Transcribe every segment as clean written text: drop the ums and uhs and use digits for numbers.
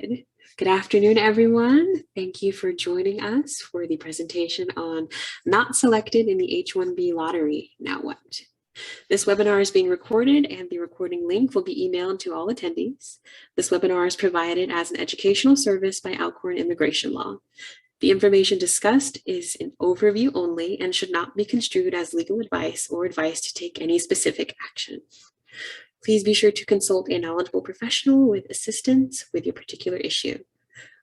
Good afternoon, everyone. Thank you for joining us for the presentation on Not Selected in the H-1B Lottery, Now What? This webinar is being recorded and the recording link will be emailed to all attendees. This webinar is provided as an educational service by Alcorn Immigration Law. The information discussed is an overview only and should not be construed as legal advice or advice to take any specific action. Please be sure to consult a knowledgeable professional with assistance with your particular issue.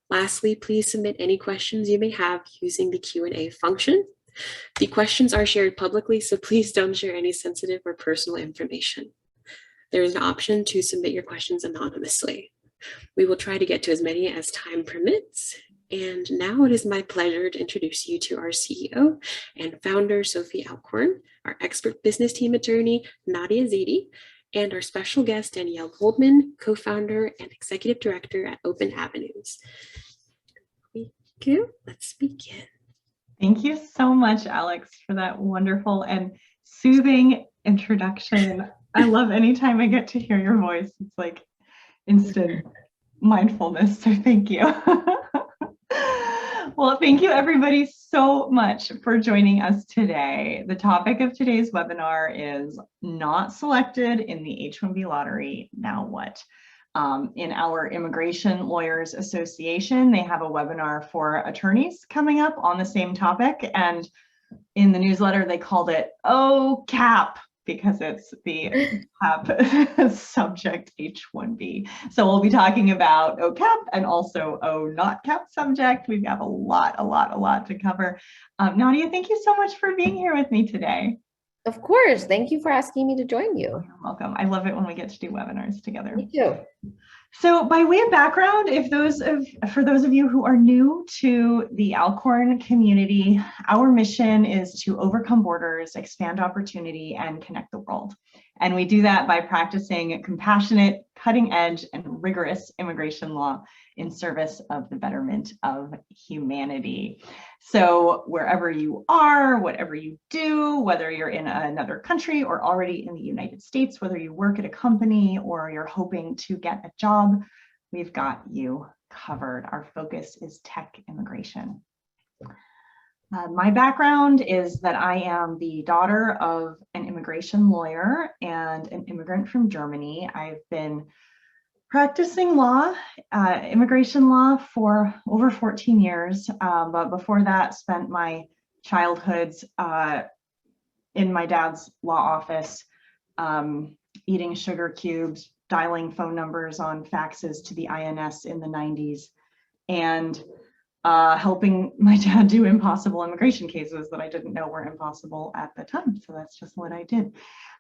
Lastly, please submit any questions you may have using the Q&A function. The questions are shared publicly, so please don't share any sensitive or personal information. There is an option to submit your questions anonymously. We will try to get to as many as time permits. And now it is my pleasure to introduce you to our CEO and founder, Sophie Alcorn, our expert business team attorney, Nadia Zaidi, and our special guest, Danielle Goldman, co-founder and executive director at Open Avenues. Thank you. Let's begin. Thank you so much, Alex, for that wonderful and soothing introduction. I love anytime I get to hear your voice. It's like instant mindfulness, so thank you. Well, thank you everybody so much for joining us today. The topic of today's webinar is Not Selected in the H-1B Lottery, Now What? In our Immigration Lawyers Association, they have a webinar for attorneys coming up on the same topic. And in the newsletter, they called it OCAP because it's the CAP subject H-1B. So we'll be talking about OCAP and also not CAP subject. We've got a lot to cover. Nadia, thank you so much for being here with me today. Of course. Thank you for asking me to join you. You're welcome. I love it when we get to do webinars together. Me too. So by way of background, for those of you who are new to the Alcorn community, our mission is to overcome borders, expand opportunity, and connect the world. And we do that by practicing compassionate, cutting edge, and rigorous immigration law in service of the betterment of humanity. So wherever you are, whatever you do, whether you're in another country or already in the United States, whether you work at a company or you're hoping to get a job, we've got you covered. Our focus is tech immigration. My background is that I am the daughter of an immigration lawyer and an immigrant from Germany. I've been practicing law, immigration law for over 14 years, but before that spent my childhoods in my dad's law office, eating sugar cubes, dialing phone numbers on faxes to the INS in the 90s, and helping my dad do impossible immigration cases that I didn't know were impossible at the time. So that's just what I did.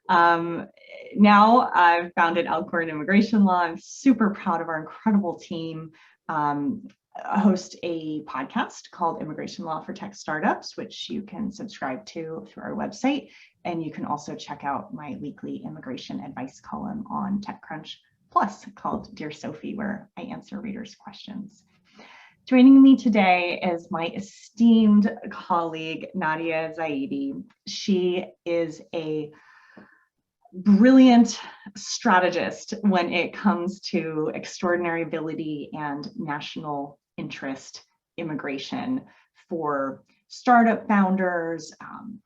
Now I've founded Alcorn Immigration Law. I'm super proud of our incredible team. I host a podcast called Immigration Law for Tech Startups, which you can subscribe to through our website. And you can also check out my weekly immigration advice column on TechCrunch Plus called Dear Sophie, where I answer readers' questions. Joining me today is my esteemed colleague, Nadia Zaidi. She is a brilliant strategist when it comes to extraordinary ability and national interest immigration for startup founders,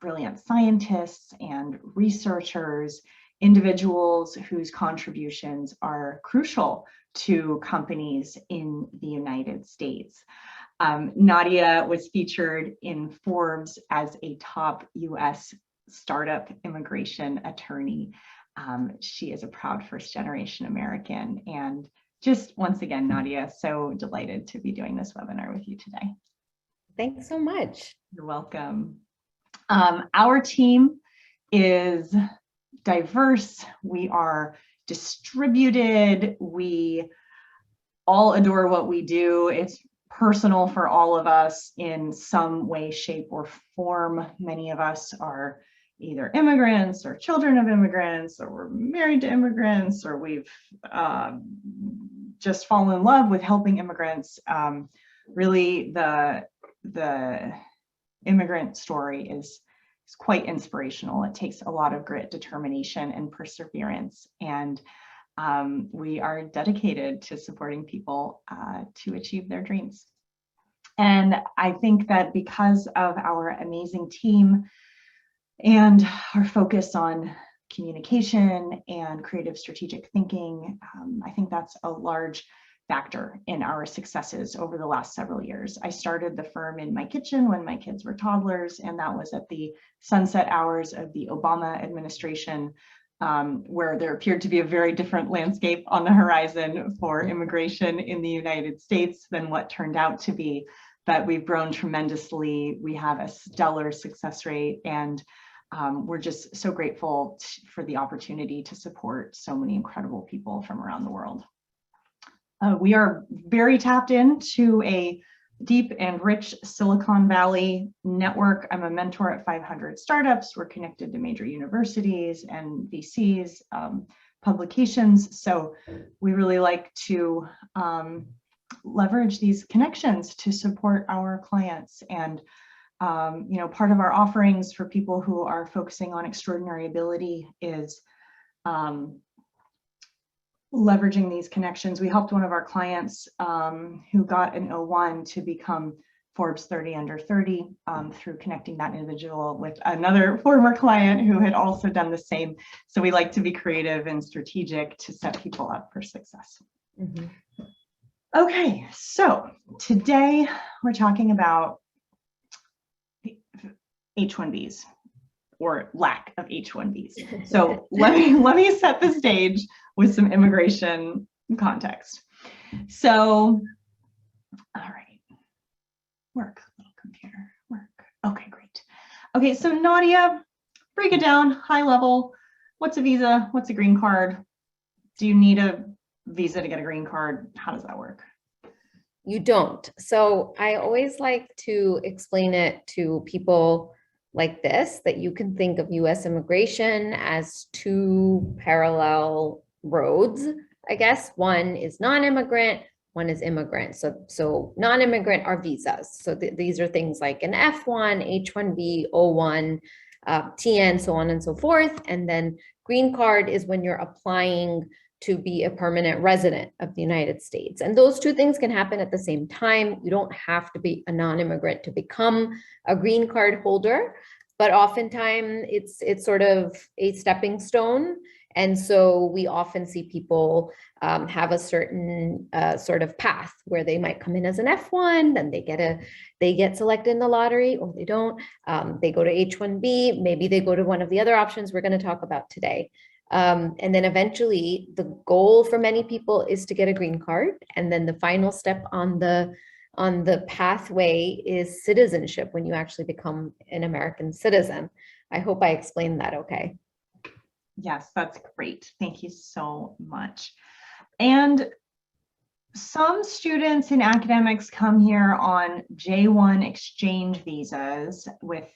brilliant scientists and researchers, individuals whose contributions are crucial to companies in the United States. Nadia was featured in Forbes as a top US startup immigration attorney. She is a proud first-generation American. And just once again, Nadia, so delighted to be doing this webinar with you today. Thanks so much. You're welcome. Our team is diverse. We are distributed. We all adore what we do. It's personal for all of us in some way, shape, or form. Many of us are either immigrants or children of immigrants, or we're married to immigrants, or we've just fallen in love with helping immigrants. Really, the immigrant story is quite inspirational. It takes a lot of grit, determination, and perseverance. And We are dedicated to supporting people to achieve their dreams. And I think that because of our amazing team and our focus on communication and creative strategic thinking, I think that's a large factor in our successes over the last several years. I started the firm in my kitchen when my kids were toddlers, and that was at the sunset hours of the Obama administration, where there appeared to be a very different landscape on the horizon for immigration in the United States than what turned out to be. But we've grown tremendously. We have a stellar success rate, and we're just so grateful for the opportunity to support so many incredible people from around the world. We are very tapped into a deep and rich Silicon Valley network. I'm a mentor at 500 startups. We're connected to major universities and VCs, publications. So we really like to leverage these connections to support our clients. And part of our offerings for people who are focusing on extraordinary ability is leveraging these connections. We helped one of our clients who got an O1 to become Forbes 30 under 30 through connecting that individual with another former client who had also done the same. So we like to be creative and strategic to set people up for success. Mhm. Okay, so today we're talking about H-1Bs or lack of H-1Bs. So let me set the stage with some immigration context. So, all right, work, little computer, work. Okay, great. Okay, so Nadia, break it down, high level. What's a visa? What's a green card? Do you need a visa to get a green card? How does that work? You don't. So I always like to explain it to people like this, that you can think of US immigration as two parallel roads, I guess. One is non-immigrant, one is immigrant. So non-immigrant are visas. So these are things like an F1, H1B, O1, TN, so on and so forth. And then green card is when you're applying to be a permanent resident of the United States. And those two things can happen at the same time. You don't have to be a non-immigrant to become a green card holder, but oftentimes it's sort of a stepping stone. And so we often see people have a certain sort of path where they might come in as an F1, then they get selected in the lottery, or they don't. They go to H1B, maybe they go to one of the other options we're going to talk about today. And then eventually the goal for many people is to get a green card. And then the final step on the pathway is citizenship, when you actually become an American citizen. I hope I explained that okay. Yes, that's great. Thank you so much. And some students and academics come here on J1 exchange visas with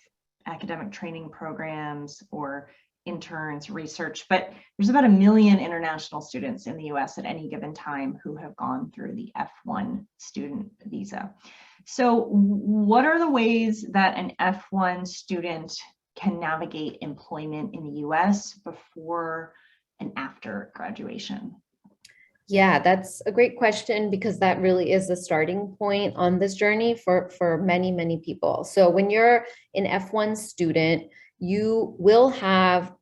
academic training programs or interns, research, but there's about 1 million international students in the US at any given time who have gone through the F1 student visa. So what are the ways that an F1 student can navigate employment in the US before and after graduation? Yeah, that's a great question, because that really is the starting point on this journey for many, many people. So when you're an F1 student, you will have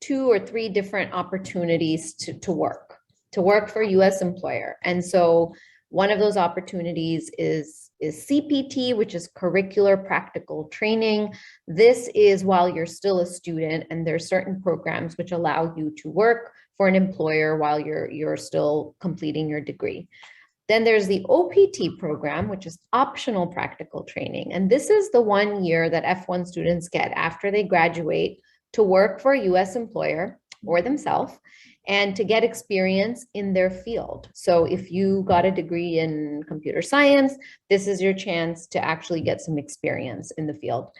2 or 3 different opportunities to work for a US employer. And so one of those opportunities is CPT, which is curricular practical training. This is while you're still a student, and there's certain programs which allow you to work for an employer while you're still completing your degree. Then there's the OPT program, which is optional practical training. And this is the 1 year that F1 students get after they graduate to work for a US employer or themselves, and to get experience in their field. So if you got a degree in computer science, this is your chance to actually get some experience in the field.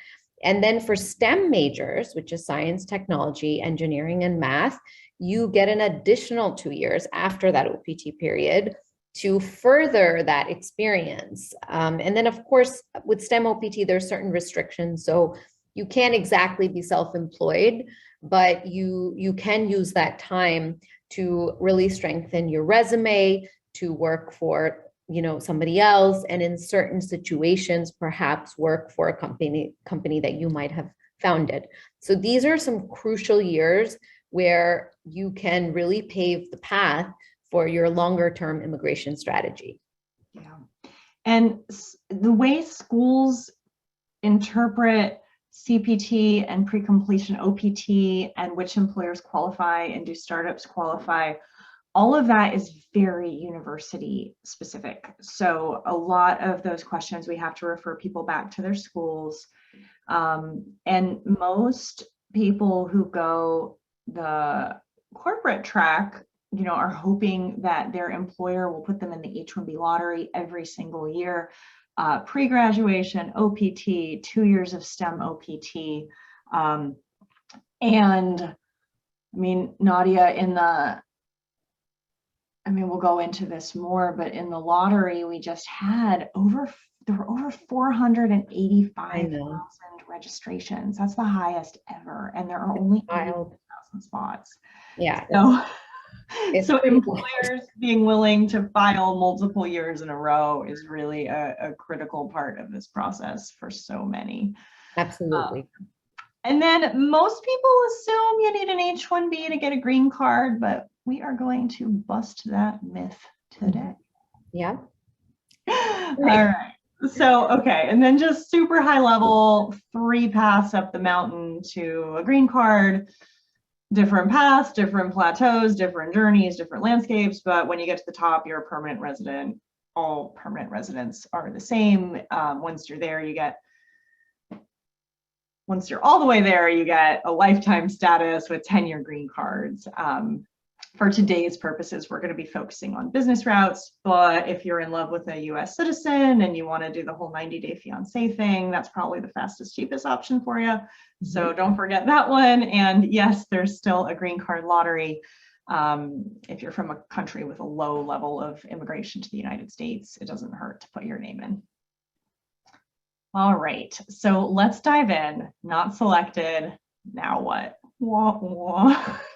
And then for STEM majors, which is science, technology, engineering, and math, you get an additional 2 years after that OPT period to further that experience. And then of course, with STEM OPT, there's certain restrictions. So you can't exactly be self-employed, but you can use that time to really strengthen your resume, to work for, somebody else, and in certain situations, perhaps work for a company that you might have founded. So these are some crucial years where you can really pave the path for your longer term immigration strategy. Yeah. And the way schools interpret CPT and pre-completion OPT and which employers qualify and do startups qualify, all of that is very university specific. So a lot of those questions, we have to refer people back to their schools. And most people who go the corporate track, are hoping that their employer will put them in the H-1B lottery every single year. Pre-graduation, OPT, 2 years of STEM OPT. And Nadia, we'll go into this more, but in the lottery, we just had there were over 485,000 registrations. That's the highest ever. And there are only 80,000 spots. Yeah. So employers being willing to file multiple years in a row is really a critical part of this process for so many. Absolutely. And then most people assume you need an H-1B to get a green card, but we are going to bust that myth today. Yeah. All right. So, okay. And then just super high level, 3 paths up the mountain to a green card. Different paths, different plateaus, different journeys, different landscapes. But when you get to the top, you're a permanent resident. All permanent residents are the same. Once you're there, once you're all the way there, you get a lifetime status with 10-year green cards. For today's purposes, we're going to be focusing on business routes. But if you're in love with a US citizen and you want to do the whole 90-day fiance thing, that's probably the fastest, cheapest option for you. So don't forget that one. And yes, there's still a green card lottery. If you're from a country with a low level of immigration to the United States, it doesn't hurt to put your name in. All right, so let's dive in. Not selected. Now what?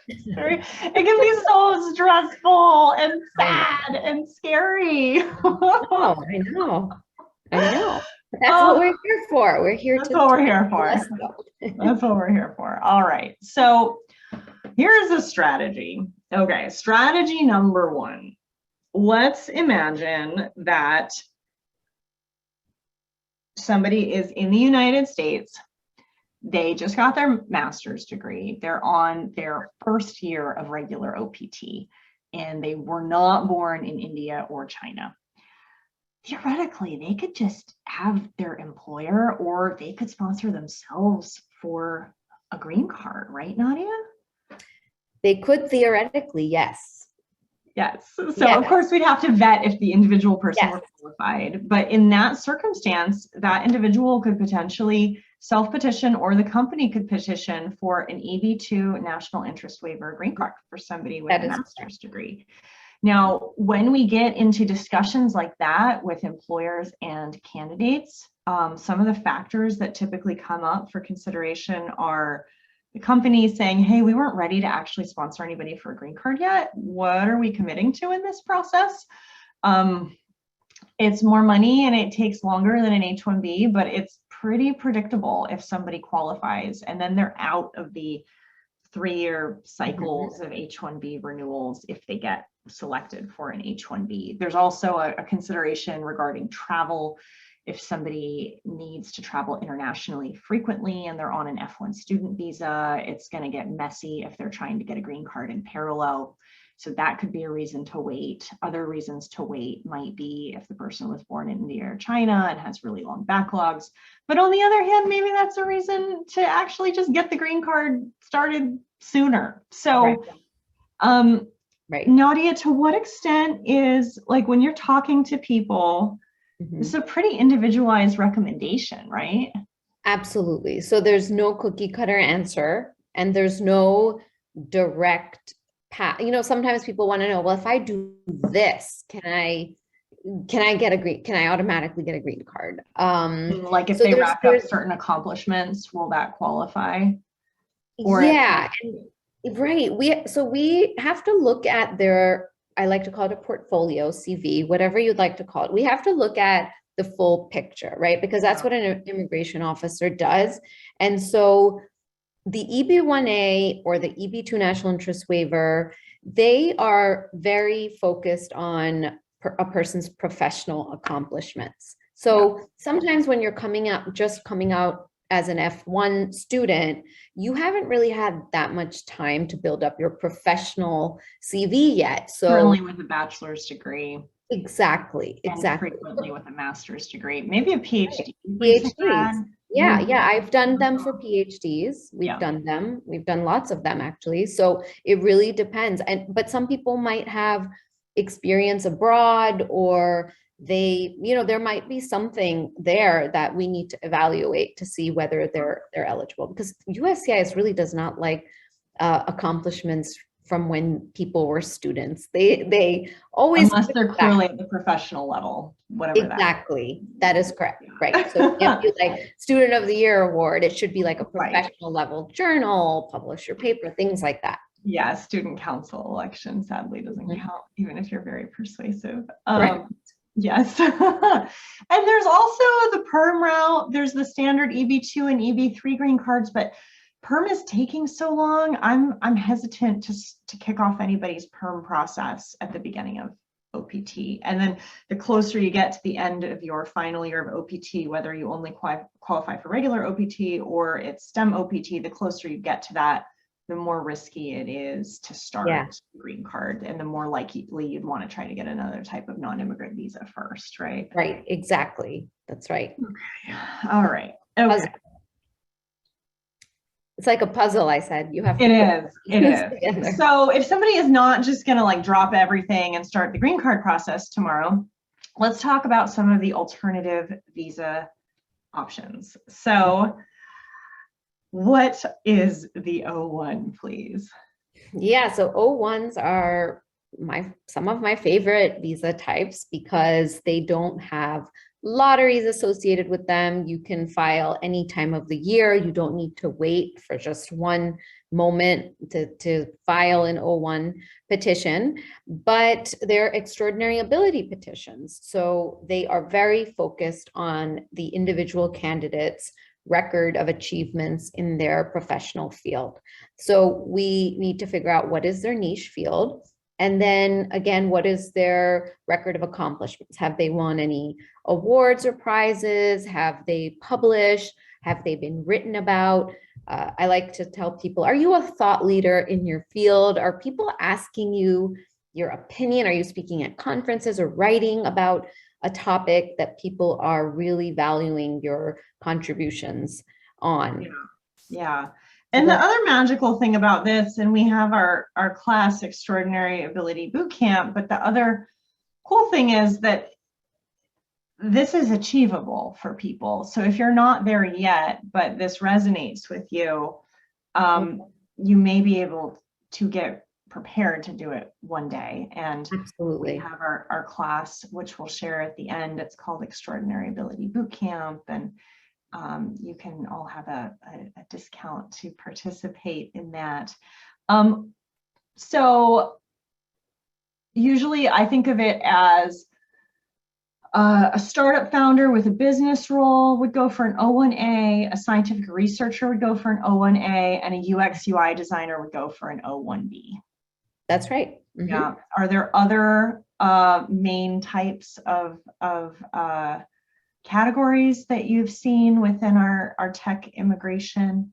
It can be so stressful and sad and scary. Oh, I know. But that's what we're here for. We're here That's what we're here for. That's what we're here for. All right. So here's a strategy. Okay. Strategy number 1. Let's imagine that somebody is in the United States. They just got their master's degree. They're on their first year of regular OPT, and they were not born in India or China. Theoretically, they could just have their employer, or they could sponsor themselves for a green card, right, Nadia? They could theoretically, yes. Yes. So of course we'd have to vet if the individual person were qualified, but in that circumstance, that individual could potentially self-petition, or the company could petition for an EB-2 national interest waiver green card for somebody with a master's degree. Now, when we get into discussions like that with employers and candidates, some of the factors that typically come up for consideration are the company saying, hey, we weren't ready to actually sponsor anybody for a green card yet. What are we committing to in this process? It's more money and it takes longer than an H-1B, but it's pretty predictable if somebody qualifies, and then they're out of the 3-year cycles of H-1B renewals if they get selected for an H-1B. There's also a consideration regarding travel. If somebody needs to travel internationally frequently and they're on an F1 student visa, it's going to get messy if they're trying to get a green card in parallel. So that could be a reason to wait. Other reasons to wait might be if the person was born in India or China and has really long backlogs. But on the other hand, maybe that's a reason to actually just get the green card started sooner. So, Nadia, to what extent is, like, when you're talking to people, this is a pretty individualized recommendation, right? Absolutely. So there's no cookie cutter answer, and there's no direct path. Sometimes people want to know, well, if I do this, can I automatically get a green card? Like if they rack up certain accomplishments, will that qualify? Or Right. We have to look at their, I like to call it a portfolio, CV, whatever you'd like to call it. We have to look at the full picture, right? Because that's what an immigration officer does. And so the EB-1A or the EB-2 national interest waiver, they are very focused on a person's professional accomplishments. So sometimes when you're just coming out as an F1 student, you haven't really had that much time to build up your professional CV yet. So Certainly with a bachelor's degree. Exactly. And frequently with a master's degree, maybe a PhD. PhDs. Yeah, I've done them for PhDs. We've done them. We've done lots of them actually. So it really depends. But some people might have experience abroad, or there might be something there that we need to evaluate to see whether they're eligible, because USCIS really does not like accomplishments from when people were students. They always, unless they're clearly at the professional level, whatever. Exactly. That is correct. Right. So it can't be like Student of the Year award. It should be like a professional level journal, publish your paper, things like that. Yeah, student council election sadly doesn't count, even if you're very persuasive. Right. Yes. And there's also the perm route. There's the standard EB-2 and EB-3 green cards, but perm is taking so long. I'm hesitant to kick off anybody's perm process at the beginning of OPT. And then the closer you get to the end of your final year of OPT, whether you only qualify for regular OPT or it's STEM OPT, the closer you get to that, the more risky it is to start the green card, and the more likely you'd want to try to get another type of non-immigrant visa first, right? Right, exactly. That's right. Okay. All right. Okay. It's like a puzzle, I said. You have to. It is. So if somebody is not just going to like drop everything and start the green card process tomorrow, let's talk about some of the alternative visa options. So what is the O1, please? Yeah, so O1s are some of my favorite visa types because they don't have lotteries associated with them. You can file any time of the year. You don't need to wait for just one moment to file an O1 petition, but they're extraordinary ability petitions. So they are very focused on the individual candidate's record of achievements in their professional field. So we need to figure out what is their niche field. And then again, what is their record of accomplishments? Have they won any awards or prizes? Have they published? Have they been written about? I like to tell people, are you a thought leader in your field? Are people asking you your opinion? Are you speaking at conferences or writing about a topic that people are really valuing your contributions on? Yeah. And the other magical thing about this, and we have our class Extraordinary Ability Bootcamp, but the other cool thing is that this is achievable for people. So if you're not there yet, but this resonates with you, you may be able to get prepared to do it one day. And absolutely, we have our class, which we'll share at the end. It's called Extraordinary Ability Bootcamp, and you can all have a discount to participate in that. So usually I think of it as a startup founder with a business role would go for an O1A, a scientific researcher would go for an O1A, and a UX UI designer would go for an O1B. That's right. Mm-hmm. Yeah. Are there other main types of categories that you've seen within our tech immigration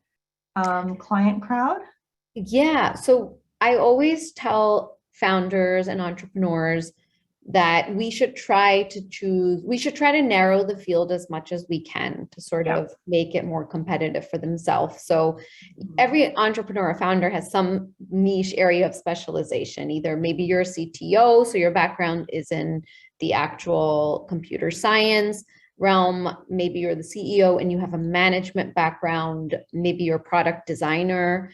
client crowd? Yeah, so I always tell founders and entrepreneurs that we should try to narrow the field as much as we can to sort of make it more competitive for themselves. So every entrepreneur or founder has some niche area of specialization. Either maybe you're a CTO, so your background is in the actual computer science realm. Maybe you're the CEO and you have a management background. Maybe you're a product designer.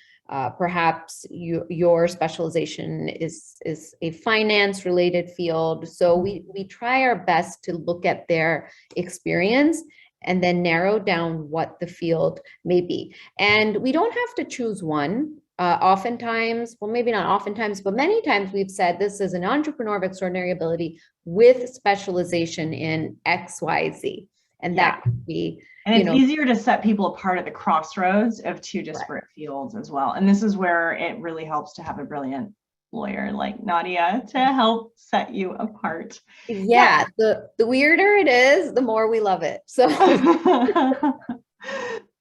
Perhaps your specialization is a finance related field. So we try our best to look at their experience and then narrow down what the field may be. And we don't have to choose one. Oftentimes, well, maybe not oftentimes, but many times we've said this is an entrepreneur of extraordinary ability with specialization in XYZ. And that could be, and it's easier to set people apart at the crossroads of two disparate fields as well. And this is where it really helps to have a brilliant lawyer like Nadia to help set you apart. Yeah, the weirder it is, the more we love it. So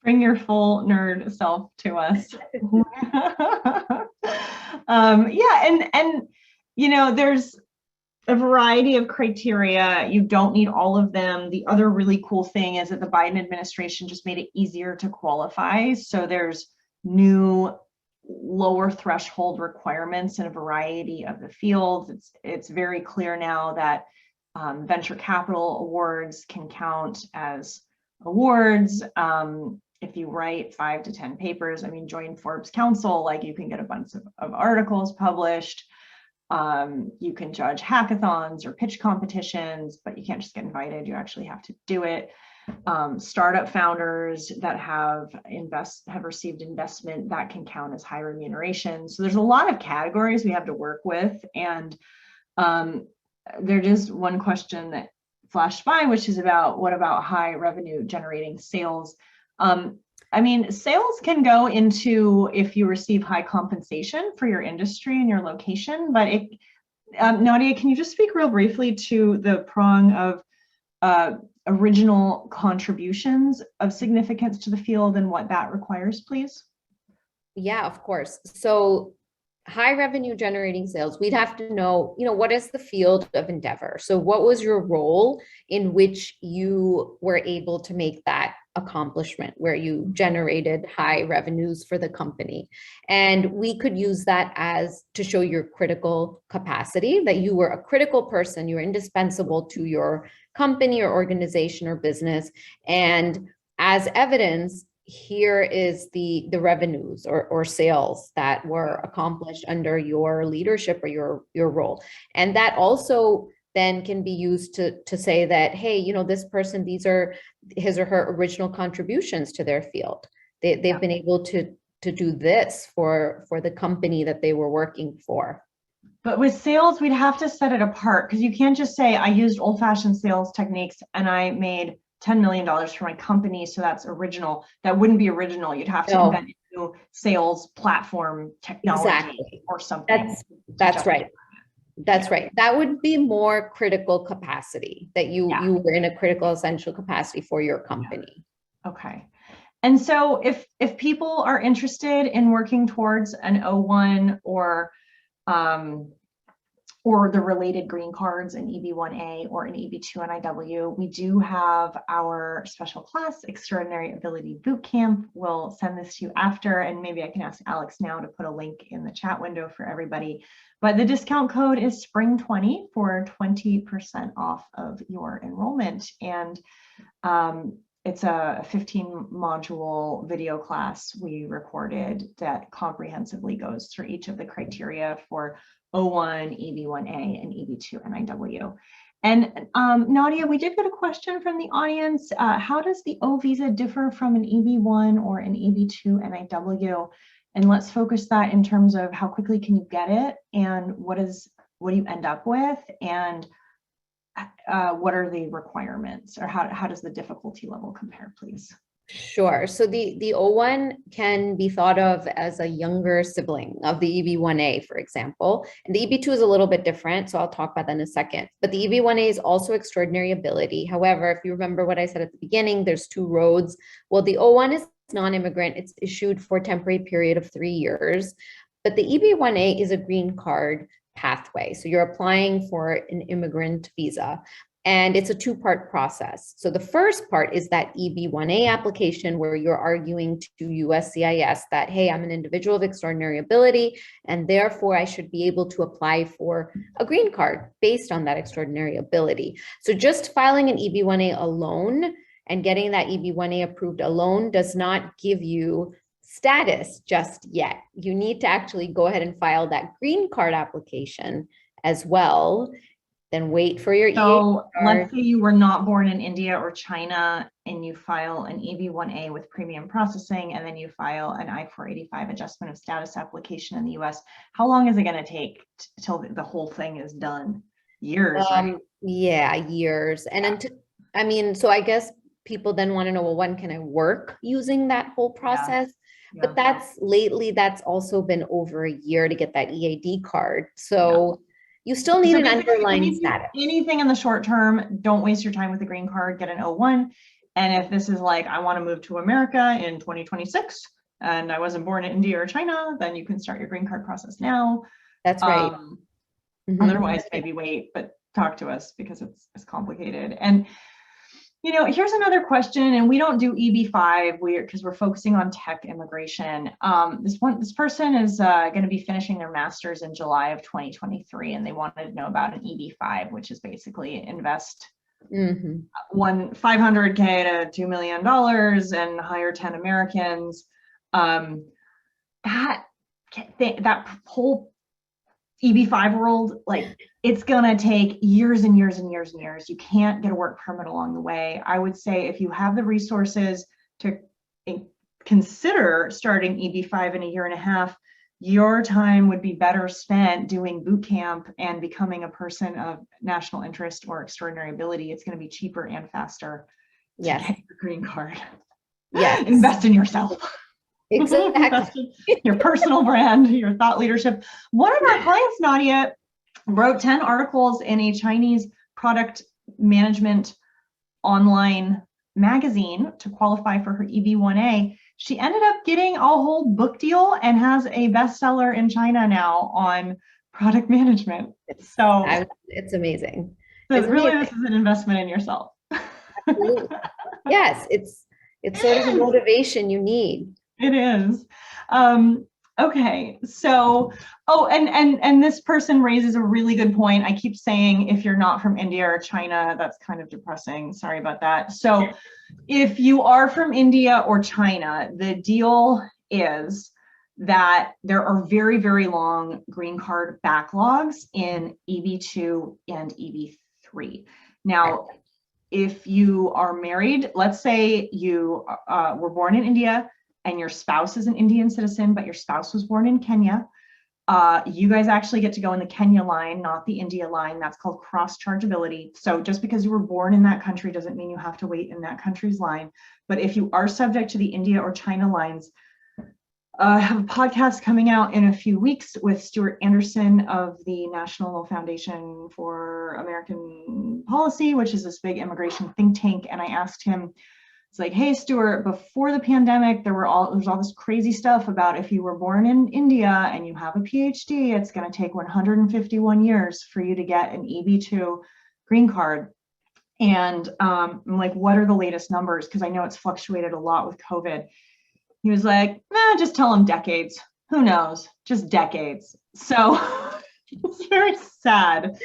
bring your full nerd self to us. And you know, there's a variety of criteria. You don't need all of them. The other really cool thing is that the Biden administration just made it easier to qualify. So there's new lower threshold requirements in a variety of the fields. It's very clear now that venture capital awards can count as awards. If you write 5 to 10 papers, I mean, join Forbes Council, like you can get a bunch of articles published. You can judge hackathons or pitch competitions, but you can't just get invited. You actually have to do it. Startup founders that have received investment, that can count as high remuneration. So there's a lot of categories we have to work with. And there's just one question that flashed by, which is what about high revenue generating sales? I mean, sales can go into if you receive high compensation for your industry and your location, but Nadia, can you just speak real briefly to the prong of original contributions of significance to the field and what that requires, please? Yeah, of course. So high revenue generating sales, we'd have to know, what is the field of endeavor? So what was your role in which you were able to make that accomplishment where you generated high revenues for the company? And we could use that as to show your critical capacity, that you were a critical person, you were indispensable to your company or organization or business. And as evidence, here is the revenues or sales that were accomplished under your leadership or your role. And that also then can be used to say that, hey, this person, these are his or her original contributions to their field. They've been able to do this for the company that they were working for. But with sales, we'd have to set it apart, because you can't just say, I used old-fashioned sales techniques and I made $10 million for my company, so that's original. That wouldn't be original. You'd have to invent a new sales platform technology or something. That's right. That's right. That would be more critical capacity, that you were in a critical essential capacity for your company. Okay. And so if people are interested in working towards an O1 or the related green cards, an EB1A or an EB2 NIW, we do have our special class, Extraordinary Ability Bootcamp. We'll send this to you after, and maybe I can ask Alex now to put a link in the chat window for everybody. But the discount code is SPRING20 for 20% off of your enrollment. And it's a 15 module video class we recorded that comprehensively goes through each of the criteria for O1, EB1A, and EB2 NIW. And Nadia, we did get a question from the audience. How does the O visa differ from an EB1 or an EB2 NIW? And let's focus that in terms of how quickly can you get it, and what do you end up with, and what are the requirements, or how does the difficulty level compare, please? Sure. So the O1 can be thought of as a younger sibling of the EB1A, for example. And the EB2 is a little bit different, so I'll talk about that in a second. But the EB1A is also extraordinary ability. However, if you remember what I said at the beginning, there's two roads. Well, the O1 is non-immigrant. It's issued for a temporary period of 3 years. But the EB1A is a green card pathway. So you're applying for an immigrant visa. And it's a two-part process. So the first part is that EB1A application, where you're arguing to USCIS that, hey, I'm an individual of extraordinary ability, and therefore I should be able to apply for a green card based on that extraordinary ability. So just filing an EB1A alone and getting that EB1A approved alone does not give you status just yet. You need to actually go ahead and file that green card application as well. then wait for your EAD So card. let's say you were not born in India or China and you file an EB-1A with premium processing, and then you file an I-485 adjustment of status application in the US. How long is it going to take till the whole thing is done? Years, right? Yeah, years. And I mean, so I guess people then want to know, well, when can I work using that whole process? Yeah. But that's also been over a year to get that EAD card. So you still need So an basically, underlying status. anything in the short term, don't waste your time with the green card, get an O1. And if this is like, I want to move to America in 2026 and I wasn't born in India or China, then you can start your green card process now. That's right. Otherwise, maybe wait, but talk to us because it's complicated. And you know, here's another question, and we don't do EB-5 because we're focusing on tech immigration. This person is going to be finishing their master's in July of 2023, and they wanted to know about an EB-5, which is basically invest $500K to $2 million and hire 10 Americans. That whole EB-5 world, like, it's gonna take years and years and years and years. You can't get a work permit along the way. I would say if you have the resources to consider starting EB-5 in a year and a half, your time would be better spent doing boot camp and becoming a person of national interest or extraordinary ability. It's gonna be cheaper and faster to get your green card. Yes. Invest in yourself. Exactly. Your personal brand, your thought leadership. One of our clients, Nadia, wrote 10 articles in a Chinese product management online magazine to qualify for her EB-1A. She ended up getting a whole book deal and has a bestseller in China now on product management. So it's amazing. So it's really, amazing. this is an investment in yourself. Absolutely. Yes, it's sort of the motivation you need. It is. Okay, so, and this person raises a really good point. I keep saying if you're not from India or China, that's kind of depressing. Sorry about that. So if you are from India or China, the deal is that there are very, very long green card backlogs in EB-2 and EB-3. Now, if you are married, let's say you were born in India, and your spouse is an Indian citizen, but your spouse was born in Kenya, you guys actually get to go in the Kenya line, not the India line. That's called cross-chargeability. So just because you were born in that country doesn't mean you have to wait in that country's line. But if you are subject to the India or China lines, I have a podcast coming out in a few weeks with Stuart Anderson of the National Foundation for American Policy, which is this big immigration think tank. And I asked him, it's like, hey, Stuart, before the pandemic, there was all this crazy stuff about if you were born in India and you have a PhD, it's going to take 151 years for you to get an EB-2 green card. And I'm like, what are the latest numbers? Because I know it's fluctuated a lot with COVID. He was like, nah, just tell them decades. Who knows? Just decades. So it's very sad.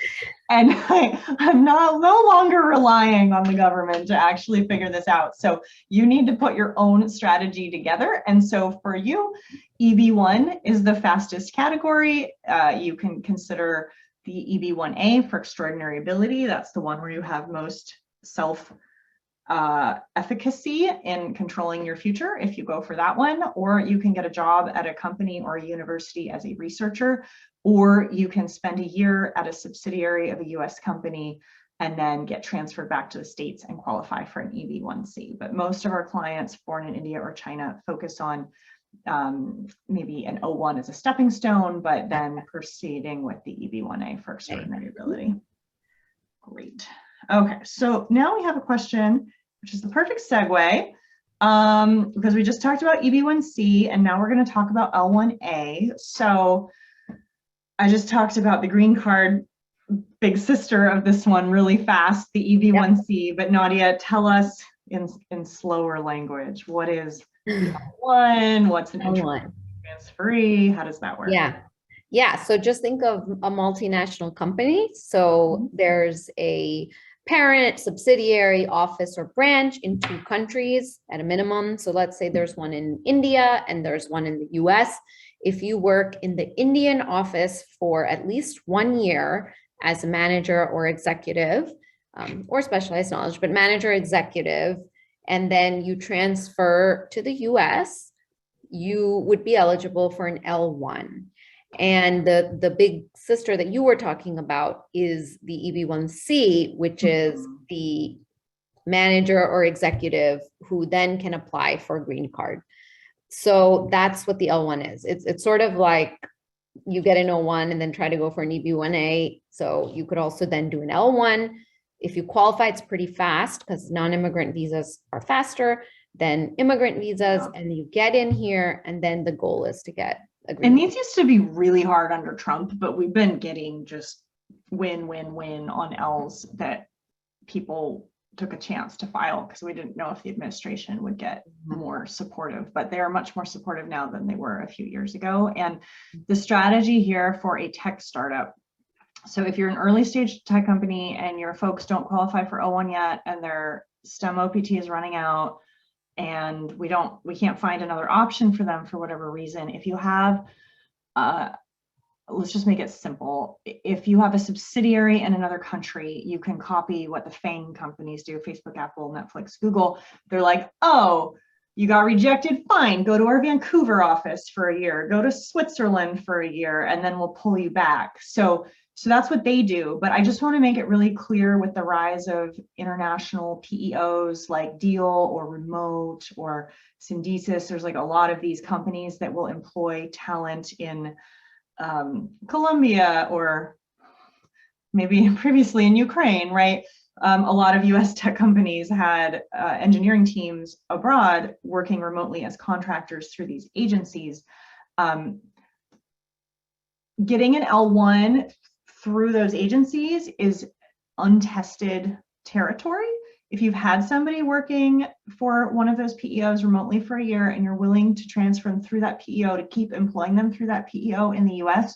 And I'm no longer relying on the government to actually figure this out. So you need to put your own strategy together. And so for you, EB-1 is the fastest category. You can consider the EB-1A for extraordinary ability. That's the one where you have most efficacy in controlling your future if you go for that one, or you can get a job at a company or a university as a researcher, or you can spend a year at a subsidiary of a US company and then get transferred back to the States and qualify for an EB-1C. But most of our clients born in India or China focus on maybe an O1 as a stepping stone, but then proceeding with the EB-1A for extraordinary ability. Great. Okay, so now we have a question, which is the perfect segue, because we just talked about EB-1C, and now we're going to talk about L1A. So I just talked about the green card, big sister of this one, really fast, the EB-1C. But Nadia, tell us in slower language, what is L1? What's an transferee? How does that work? Yeah. So just think of a multinational company. So there's a parent, subsidiary, office, or branch in 2 countries at a minimum. So let's say there's one in India and there's one in the US. If you work in the Indian office for at least 1 year, as a manager or executive, or specialized knowledge, but manager, executive, and then you transfer to the US, you would be eligible for an L1. And the big sister that you were talking about is the EB1C, which is the manager or executive who then can apply for a green card. So that's what the L1 is. It's sort of like you get an O1 and then try to go for an EB1A. So you could also then do an L1. If you qualify, it's pretty fast because non-immigrant visas are faster than immigrant visas, and you get in here, and then the goal is to get a green And card. these used to be really hard under Trump, but we've been getting just win, win, win on Ls that people took a chance to file because we didn't know if the administration would get more supportive, but they are much more supportive now than they were a few years ago. And the strategy here for a tech startup, so if you're an early stage tech company and your folks don't qualify for O1 yet and their STEM OPT is running out and we can't find another option for them for whatever reason, if you have let's just make it simple. If you have a subsidiary in another country, you can copy what the FANG companies do, Facebook, Apple, Netflix, Google. They're like, oh, you got rejected, fine, go to our Vancouver office for a year, go to Switzerland for a year, and then we'll pull you back. So that's what they do. But I just want to make it really clear with the rise of international PEOs like Deal or Remote or Syndesis, there's like a lot of these companies that will employ talent in Colombia or maybe previously in Ukraine, right? A lot of US tech companies had engineering teams abroad working remotely as contractors through these agencies. Getting an L1 through those agencies is untested territory. If you've had somebody working for one of those PEOs remotely for a year and you're willing to transfer them through that PEO to keep employing them through that PEO in the US,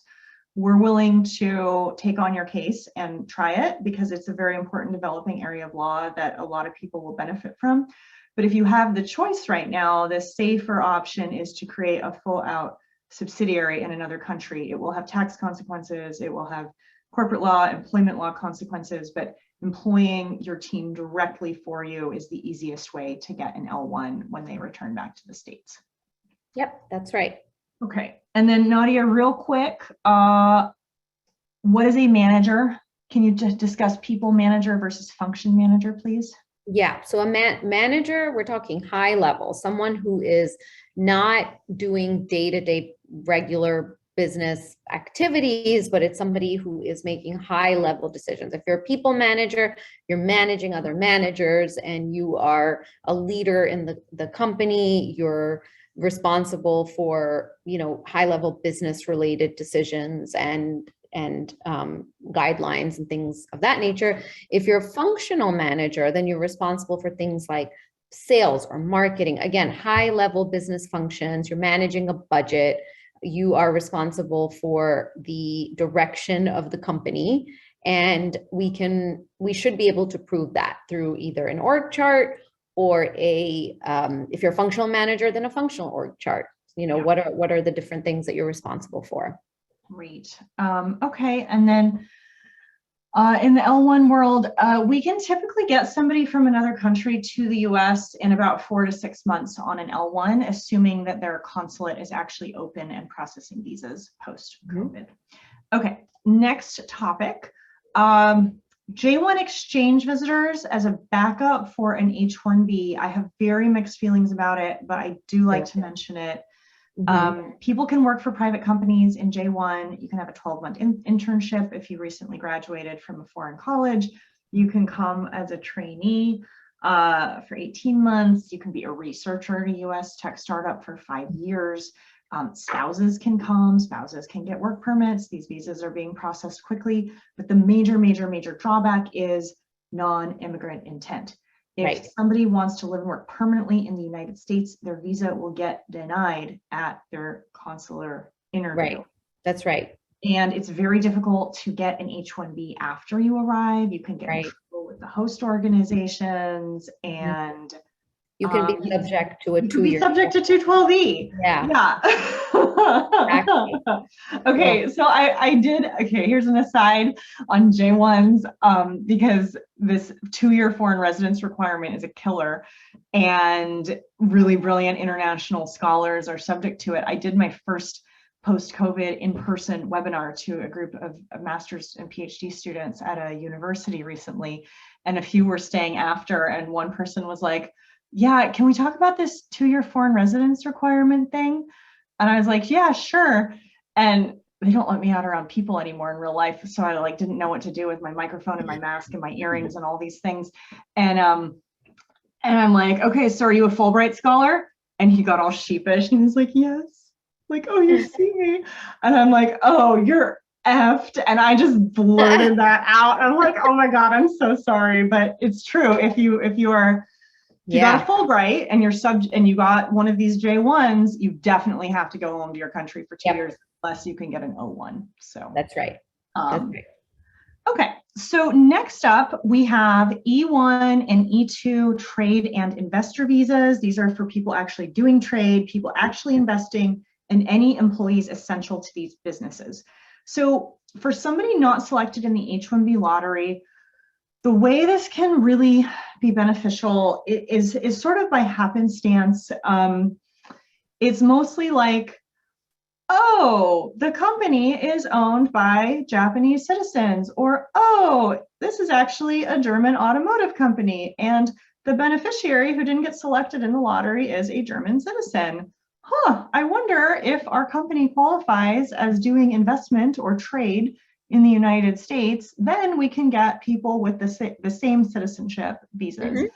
we're willing to take on your case and try it because it's a very important developing area of law that a lot of people will benefit from. But if you have the choice right now, the safer option is to create a full out subsidiary in another country. It will have tax consequences, it will have corporate law, employment law consequences, but employing your team directly for you is the easiest way to get an L1 when they return back to the States. Yep, that's right. Okay, and then Nadia, real quick, what is a manager? Can you just discuss people manager versus function manager, please? Yeah, so a manager, we're talking high level, someone who is not doing day-to-day regular business activities, but it's somebody who is making high level decisions. If you're a people manager, you're managing other managers and you are a leader in the company, you're responsible for, high level business related decisions and guidelines and things of that nature. If you're a functional manager, then you're responsible for things like sales or marketing. Again, high level business functions, you're managing a budget, you are responsible for the direction of the company. And we should be able to prove that through either an org chart or if you're a functional manager, then a functional org chart. What are the different things that you're responsible for? Great. Okay, and then in the L1 world, we can typically get somebody from another country to the US in about 4 to 6 months on an L1, assuming that their consulate is actually open and processing visas post-COVID. Okay, next topic. J1 exchange visitors as a backup for an H1B. I have very mixed feelings about it, but I do like to mention it. People can work for private companies in J1. You can have a 12-month internship if you recently graduated from a foreign college. You can come as a trainee for 18 months. You can be a researcher at a US tech startup for 5 years. Spouses can come, spouses can get work permits. These visas are being processed quickly, but the major drawback is non-immigrant intent. If somebody wants to live and work permanently in the United States, their visa will get denied at their consular interview. Right, that's right. And it's very difficult to get an H-1B after you arrive. You can get in trouble with the host organizations, and You can be subject to a you could be 2-year. subject to 212E. Yeah. Exactly. Okay, so I did, okay, here's an aside on J1s, because this 2-year foreign residence requirement is a killer, and really brilliant international scholars are subject to it. I did my first post-COVID in-person webinar to a group of master's and PhD students at a university recently, and a few were staying after, and one person was like, yeah, can we talk about this 2-year foreign residence requirement thing? And I was like, yeah, sure. And they don't let me out around people anymore in real life. So I like didn't know what to do with my microphone and my mask and my earrings and all these things. And I'm like, okay, so are you a Fulbright scholar? And he got all sheepish and he's like, yes. Like, oh, you see me. And I'm like, oh, you're effed. And I just blurted that out. I'm like, oh my God, I'm so sorry. But it's true. If you got a Fulbright and and you got one of these J1s, you definitely have to go home to your country for 2 years, unless you can get an O1. So that's right. That's right. Okay, so next up we have E1 and E2 trade and investor visas. These are for people actually doing trade, people actually investing, and any employees essential to these businesses. So for somebody not selected in the H-1B lottery, the way this can really be beneficial is sort of by happenstance. It's mostly like, oh, the company is owned by Japanese citizens, or, oh, this is actually a German automotive company, and the beneficiary who didn't get selected in the lottery is a German citizen. Huh, I wonder if our company qualifies as doing investment or trade in the United States, then we can get people with the same citizenship visas.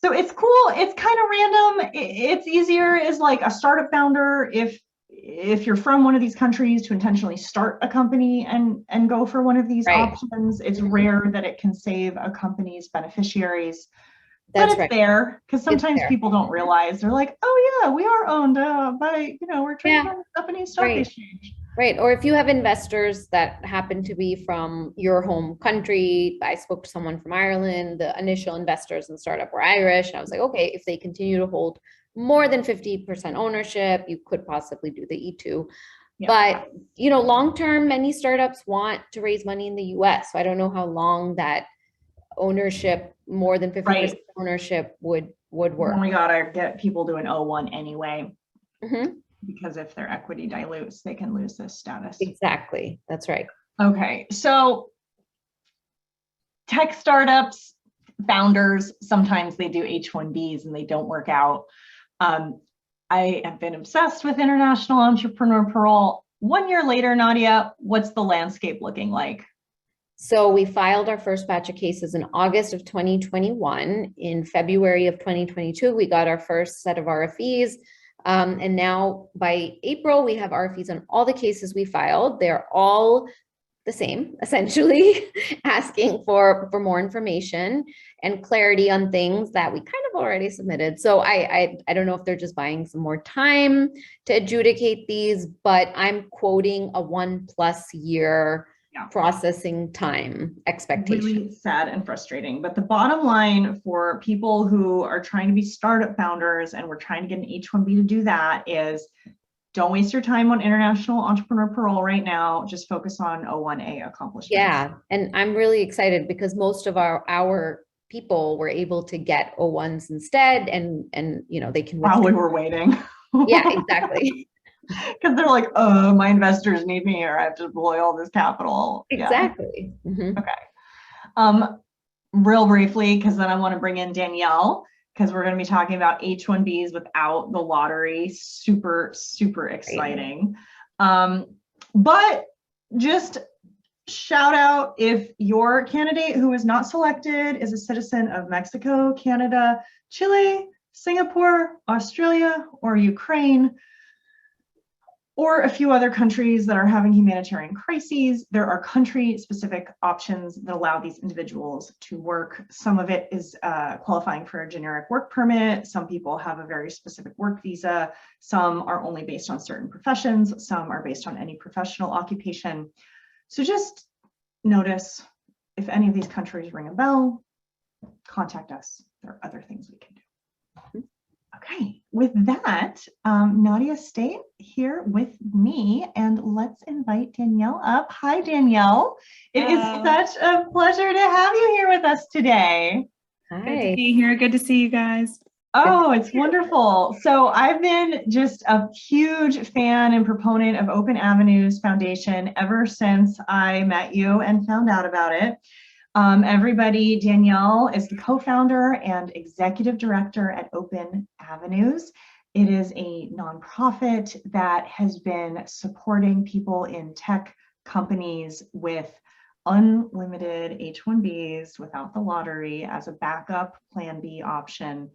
So it's cool. It's kind of random. It's easier as like a startup founder if you're from one of these countries to intentionally start a company and go for one of these options. It's rare that it can save a company's beneficiaries. But it's there because sometimes people don't realize. They're like, oh yeah, we are owned by, we're trading on the Japanese stock exchange. Right. Or if you have investors that happen to be from your home country, I spoke to someone from Ireland, the initial investors in the startup were Irish. And I was like, okay, if they continue to hold more than 50% ownership, you could possibly do the E2. But, long-term, many startups want to raise money in the US. So I don't know how long that ownership, more than 50% ownership would work. And we gotta get people to an O1 anyway. Because if their equity dilutes, they can lose this status. Exactly. That's right. Okay. So tech startups, founders, sometimes they do H-1Bs and they don't work out. I have been obsessed with international entrepreneur parole. 1 year later, Nadia, what's the landscape looking like? So we filed our first batch of cases in August of 2021. In February of 2022, we got our first set of RFEs. And now by April, we have RFEs on all the cases we filed. They're all the same, essentially, asking for more information and clarity on things that we kind of already submitted. So I don't know if they're just buying some more time to adjudicate these, but I'm quoting a 1+ year processing time expectation. Really sad and frustrating. But the bottom line for people who are trying to be startup founders and we're trying to get an H-1B to do that is don't waste your time on international entrepreneur parole right now. Just focus on O1A accomplishments. Yeah, and I'm really excited because most of our people were able to get O1s instead, and they can. While we were waiting. Yeah, exactly. Because they're like, oh, my investors need me or I have to deploy all this capital. Exactly. Okay. Real briefly, because then I want to bring in Danielle, because we're going to be talking about H-1Bs without the lottery. Super, super exciting. But just shout out if your candidate who is not selected is a citizen of Mexico, Canada, Chile, Singapore, Australia, or Ukraine, or a few other countries that are having humanitarian crises. There are country-specific options that allow these individuals to work. Some of it is qualifying for a generic work permit. Some people have a very specific work visa. Some are only based on certain professions. Some are based on any professional occupation. So just notice if any of these countries ring a bell, contact us. There are other things we can do. Okay, with that, Nadia, stay here with me and let's invite Danielle up. Hi, Danielle. It is such a pleasure to have you here with us today. Good to Hi. be here. Good to see you guys. Oh, it's wonderful. So I've been just a huge fan and proponent of Open Avenues Foundation ever since I met you and found out about it. Everybody, Danielle is the co-founder and executive director at Open Avenues. It is a nonprofit that has been supporting people in tech companies with unlimited H-1Bs without the lottery as a backup plan B option.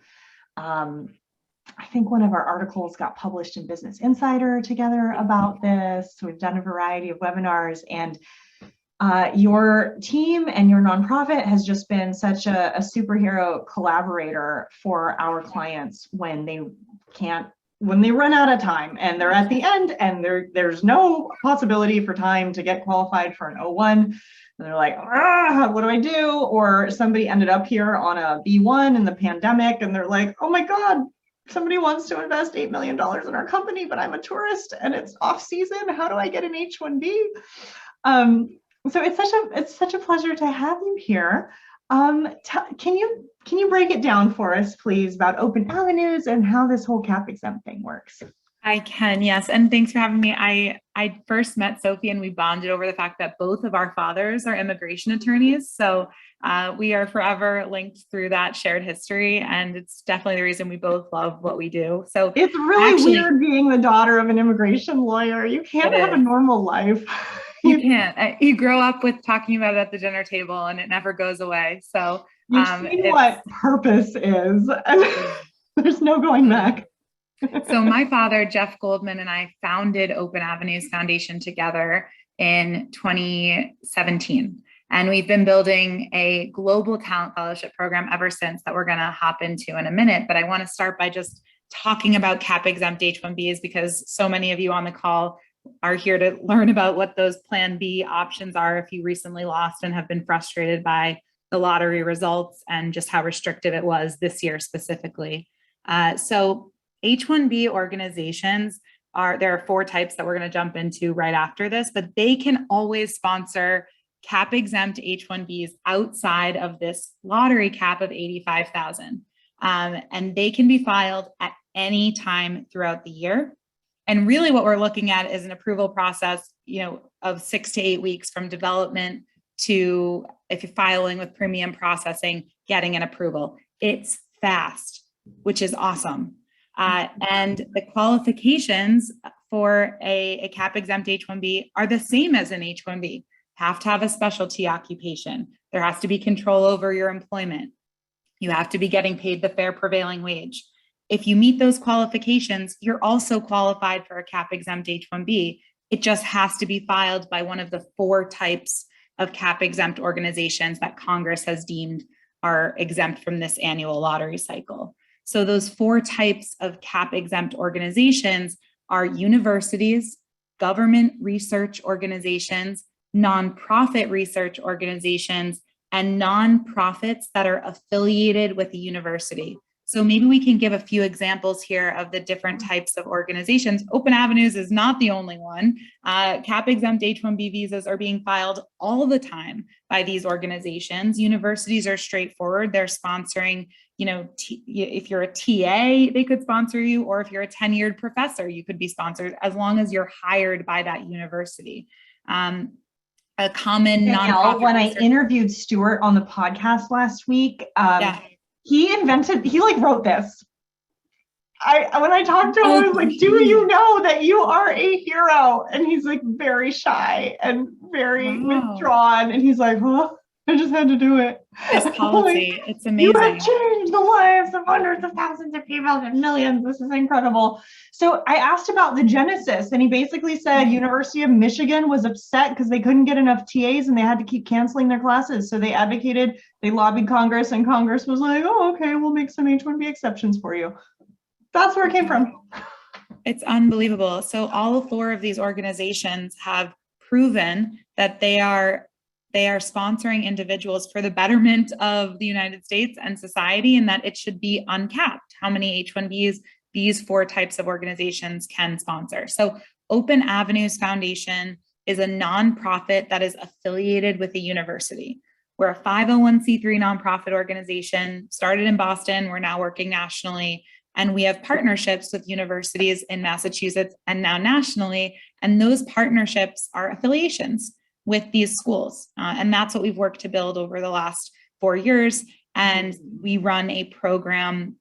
I think one of our articles got published in Business Insider together about this. We've done a variety of webinars, and your team and your nonprofit has just been such a superhero collaborator for our clients when they run out of time and they're at the end and there's no possibility for time to get qualified for an O1. And they're like, what do I do? Or somebody ended up here on a B1 in the pandemic and they're like, oh my God, somebody wants to invest $8 million in our company, but I'm a tourist and it's off season. How do I get an H-1B? So it's such a pleasure to have you here. Can you break it down for us, please, about Open Avenues and how this whole cap exempt thing works? I can, yes. And thanks for having me. I first met Sophie and we bonded over the fact that both of our fathers are immigration attorneys. So we are forever linked through that shared history. And it's definitely the reason we both love what we do. So it's really weird being the daughter of an immigration lawyer. You can't have a normal life. You can't. You grow up with talking about it at the dinner table and it never goes away. So you've seen what purpose is. And there's no going back. So my father, Jeff Goldman, and I founded Open Avenues Foundation together in 2017. And we've been building a global talent fellowship program ever since that we're going to hop into in a minute. But I want to start by just talking about cap exempt H-1Bs because so many of you on the call are here to learn about what those Plan B options are if you recently lost and have been frustrated by the lottery results and just how restrictive it was this year specifically. So H-1B organizations there are 4 types that we're going to jump into right after this, but they can always sponsor cap exempt H-1Bs outside of this lottery cap of 85,000. And they can be filed at any time throughout the year. And really what we're looking at is an approval process, of 6 to 8 weeks from development to, if you're filing with premium processing, getting an approval. It's fast, which is awesome. And the qualifications for a cap exempt H-1B are the same as an H-1B. Have to have a specialty occupation. There has to be control over your employment. You have to be getting paid the fair prevailing wage. If you meet those qualifications, you're also qualified for a cap exempt H-1B. It just has to be filed by one of the 4 types of cap exempt organizations that Congress has deemed are exempt from this annual lottery cycle. So those 4 types of cap exempt organizations are universities, government research organizations, nonprofit research organizations, and nonprofits that are affiliated with a university. So maybe we can give a few examples here of the different types of organizations. Open Avenues is not the only one. Cap exempt H-1B visas are being filed all the time by these organizations. Universities are straightforward. They're sponsoring, if you're a TA, they could sponsor you, or if you're a tenured professor, you could be sponsored as long as you're hired by that university. A common nonprofit. When I interviewed Stuart on the podcast last week, he wrote this. When I talked to him, I was like, do you know that you are a hero? And he's like very shy and very withdrawn. And he's like, I just had to do it. This policy, it's amazing. You have changed the lives of hundreds of thousands of people and millions. This is incredible. So I asked about the genesis, and he basically said University of Michigan was upset because they couldn't get enough TAs and they had to keep canceling their classes. So they lobbied Congress, and Congress was like, oh, okay, we'll make some H-1B exceptions for you. That's where it came from. It's unbelievable. So all 4 of these organizations have proven that they are they are sponsoring individuals for the betterment of the United States and society, and that it should be uncapped how many H-1Bs these 4 types of organizations can sponsor. So Open Avenues Foundation is a nonprofit that is affiliated with a university. We're a 501c3 nonprofit organization, started in Boston. We're now working nationally, and we have partnerships with universities in Massachusetts and now nationally. And those partnerships are affiliations with these schools. And that's what we've worked to build over the last 4 years. And we run a program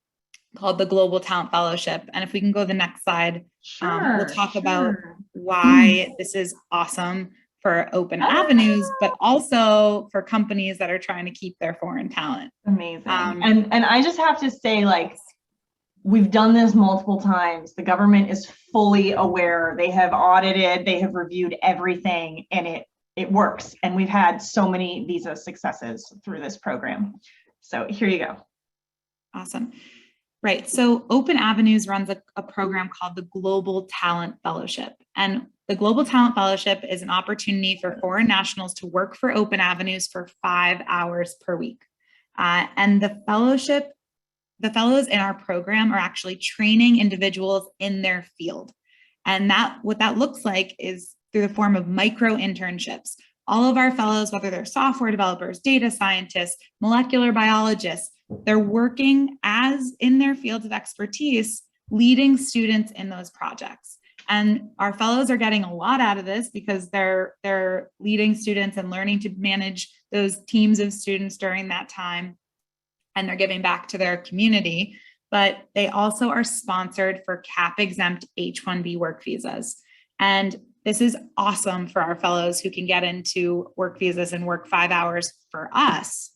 called the Global Talent Fellowship. And if we can go to the next slide, we'll talk about why this is awesome for Open Avenues, but also for companies that are trying to keep their foreign talent. Amazing. And I just have to say, like, we've done this multiple times. The government is fully aware. They have audited, they have reviewed everything, and it works. And we've had so many visa successes through this program. So here you go. Awesome. Right. So Open Avenues runs a program called the Global Talent Fellowship. And the Global Talent Fellowship is an opportunity for foreign nationals to work for Open Avenues for 5 hours per week. And the fellows in our program are actually training individuals in their field. And what that looks like is through the form of micro internships. All of our fellows, whether they're software developers, data scientists, molecular biologists, they're working as in their fields of expertise, leading students in those projects. And our fellows are getting a lot out of this because they're leading students and learning to manage those teams of students during that time. And they're giving back to their community, but they also are sponsored for CAP exempt H-1B work visas. And this is awesome for our fellows who can get into work visas and work 5 hours for us.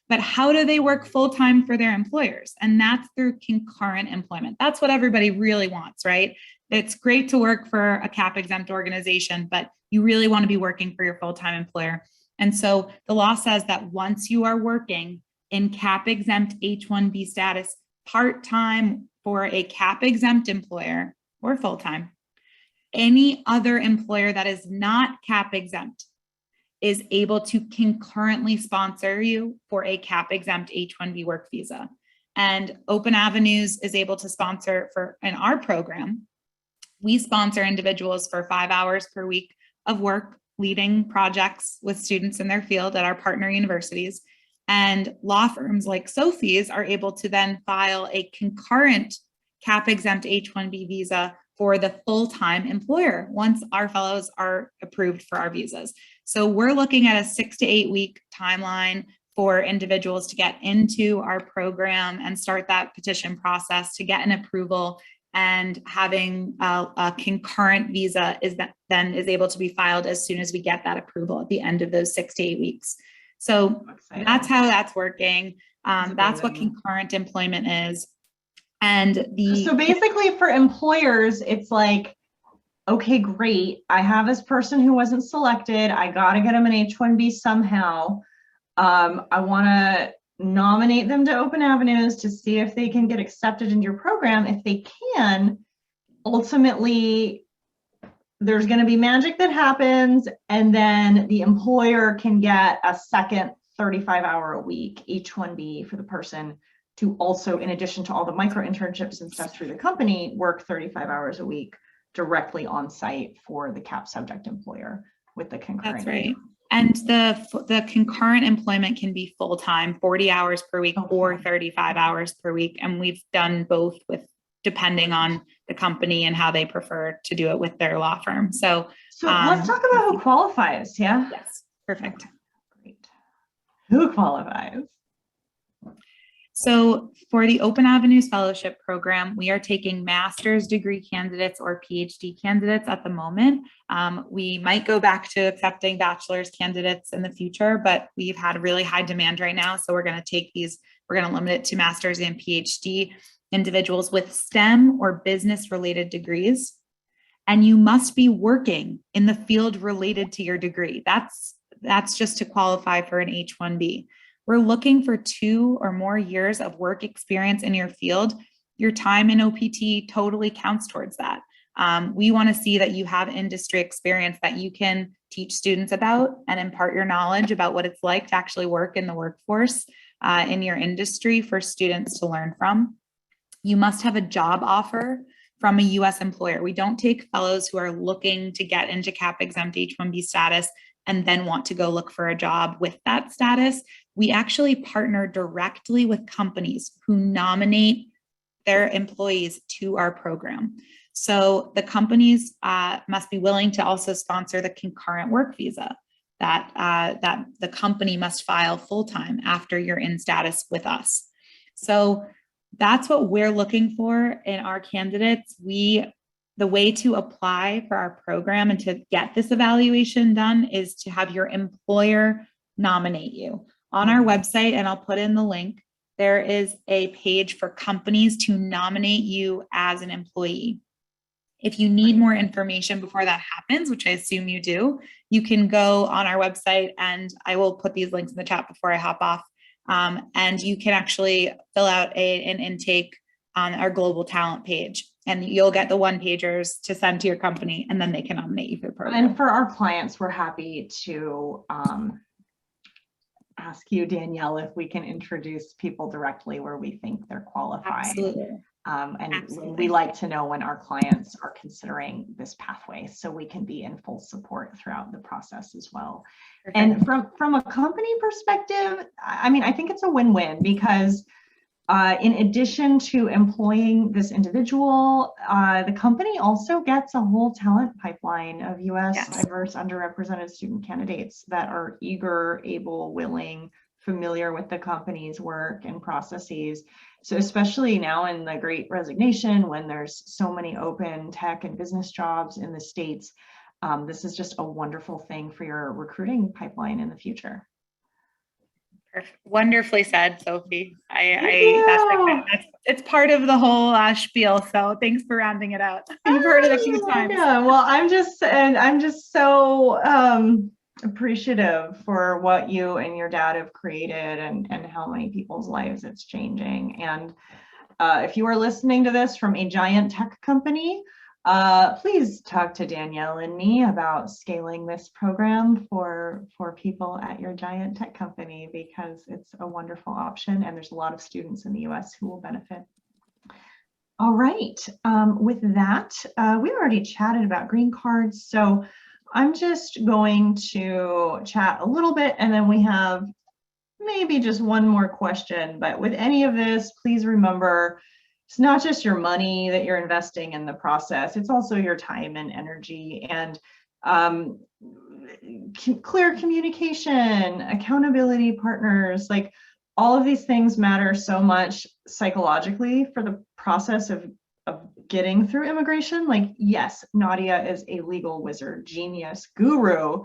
But how do they work full-time for their employers? And that's through concurrent employment. That's what everybody really wants, right? It's great to work for a CAP exempt organization, but you really want to be working for your full-time employer. And so the law says that once you are working in CAP exempt H-1B status part-time for a CAP exempt employer or full-time, any other employer that is not CAP exempt is able to concurrently sponsor you for a CAP exempt H-1B work visa. And Open Avenues is able to sponsor in our program, we sponsor individuals for 5 hours per week of work leading projects with students in their field at our partner universities. And law firms like Sophie's are able to then file a concurrent CAP exempt H-1B visa for the full-time employer once our fellows are approved for our visas. So we're looking at a 6 to 8 week timeline for individuals to get into our program and start that petition process to get an approval, and having a concurrent visa is able to be filed as soon as we get that approval at the end of those 6 to 8 weeks. So that's how that's working. That's what concurrent employment is. And so basically for employers, it's like, okay, great. I have this person who wasn't selected. I got to get them an H-1B somehow. I want to nominate them to Open Avenues to see if they can get accepted into your program. If they can, ultimately, there's going to be magic that happens, and then the employer can get a second 35-hour-a-week H-1B for the person to also, in addition to all the micro internships and stuff through the company, work 35 hours a week directly on site for the CAP subject employer with the concurrent. That's right. And the concurrent employment can be full-time, 40 hours per week or 35 hours per week. And we've done both depending on the company and how they prefer to do it with their law firm. So let's talk about who qualifies. Yeah. Yes. Perfect. Great. Who qualifies? So for the Open Avenues Fellowship Program, we are taking master's degree candidates or PhD candidates at the moment. We might go back to accepting bachelor's candidates in the future, but we've had a really high demand right now. So we're going to limit it to master's and PhD individuals with STEM or business related degrees. And you must be working in the field related to your degree. That's just to qualify for an H-1B. We're looking for 2 or more years of work experience in your field. Your time in OPT totally counts towards that. We want to see that you have industry experience that you can teach students about and impart your knowledge about what it's like to actually work in the workforce in your industry for students to learn from. You must have a job offer from a US employer. We don't take fellows who are looking to get into CAP exempt H-1B status and then want to go look for a job with that status. We actually partner directly with companies who nominate their employees to our program. So the companies must be willing to also sponsor the concurrent work visa that the company must file full-time after you're in status with us. So that's what we're looking for in our candidates. The way to apply for our program and to get this evaluation done is to have your employer nominate you. On our website, and I'll put in the link, there is a page for companies to nominate you as an employee. If you need more information before that happens, which I assume you do, you can go on our website, and I will put these links in the chat before I hop off. And you can actually fill out an intake on our global talent page, and you'll get the one-pagers to send to your company, and then they can nominate you for the program. And for our clients, we're happy to ask you, Danielle, if we can introduce people directly where we think they're qualified. Absolutely. And Absolutely. we like to know when our clients are considering this pathway, so we can be in full support throughout the process as well. Perfect. And from a company perspective, I mean, I think it's a win-win, because in addition to employing this individual, the company also gets a whole talent pipeline of US Yes. diverse, underrepresented student candidates that are eager, able, willing, familiar with the company's work and processes. So especially now in the Great Resignation, when there's so many open tech and business jobs in the States, this is just a wonderful thing for your recruiting pipeline in the future. Perfect. Wonderfully said, Sophie. It's part of the whole spiel. So thanks for rounding it out. You've heard it a few times. Yeah, well, I'm just so appreciative for what you and your dad have created, and how many people's lives it's changing. And if you are listening to this from a giant tech company, please talk to Danielle and me about scaling this program for people at your giant tech company, because it's a wonderful option, and there's a lot of students in the US who will benefit. All right, with that, we already chatted about green cards, so I'm just going to chat a little bit, and then we have maybe just one more question. But with any of this, please remember, it's not just your money that you're investing in the process, it's also your time and energy, and clear communication, accountability partners, like all of these things matter so much psychologically for the process of getting through immigration. Like, yes, Nadia is a legal wizard, genius, guru,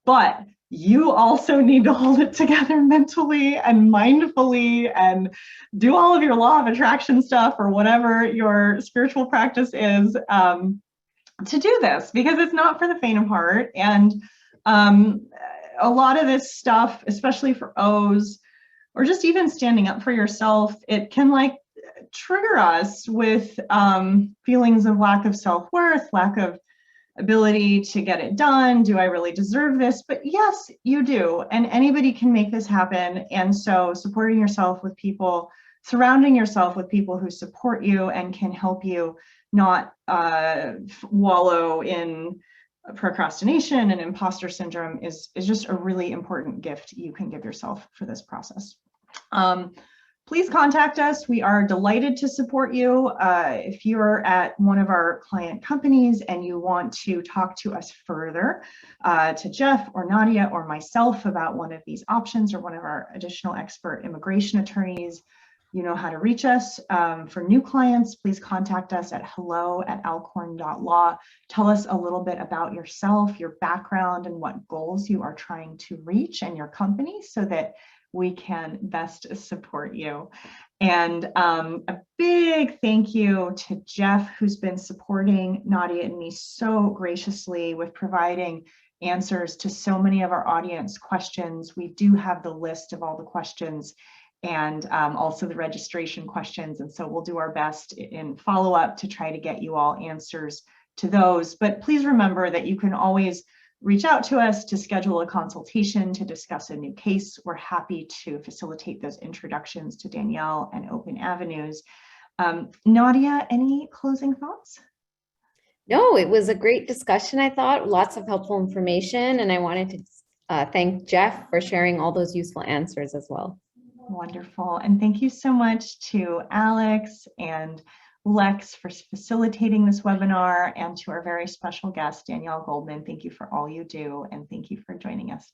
but you also need to hold it together mentally and mindfully, and do all of your law of attraction stuff or whatever your spiritual practice is to do this, because it's not for the faint of heart. And a lot of this stuff, especially for O's, or just even standing up for yourself, it can like trigger us with feelings of lack of self-worth, lack of ability to get it done. Do I really deserve this? But yes, you do. And anybody can make this happen. And so supporting yourself with people, surrounding yourself with people who support you and can help you not wallow in procrastination and imposter syndrome is just a really important gift you can give yourself for this process. Please contact us. We are delighted to support you. If you're at one of our client companies and you want to talk to us further, to Jeff or Nadia or myself about one of these options, or one of our additional expert immigration attorneys, you know how to reach us. For new clients, please contact us at hello@alcorn.law. Tell us a little bit about yourself, your background, and what goals you are trying to reach in your company, so that we can best support you. And a big thank you to Jeff, who's been supporting Nadia and me so graciously with providing answers to so many of our audience questions. We do have the list of all the questions, and also the registration questions. And so we'll do our best in follow-up to try to get you all answers to those. But please remember that you can always reach out to us to schedule a consultation to discuss a new case. We're happy to facilitate those introductions to Danielle and Open Avenues. Nadia, any closing thoughts? No, it was a great discussion, I thought, lots of helpful information, and I wanted to thank Jeff for sharing all those useful answers as well. Wonderful. And thank you so much to Alex and Lex for facilitating this webinar, and to our very special guest, Danielle Goldman. Thank you for all you do, and thank you for joining us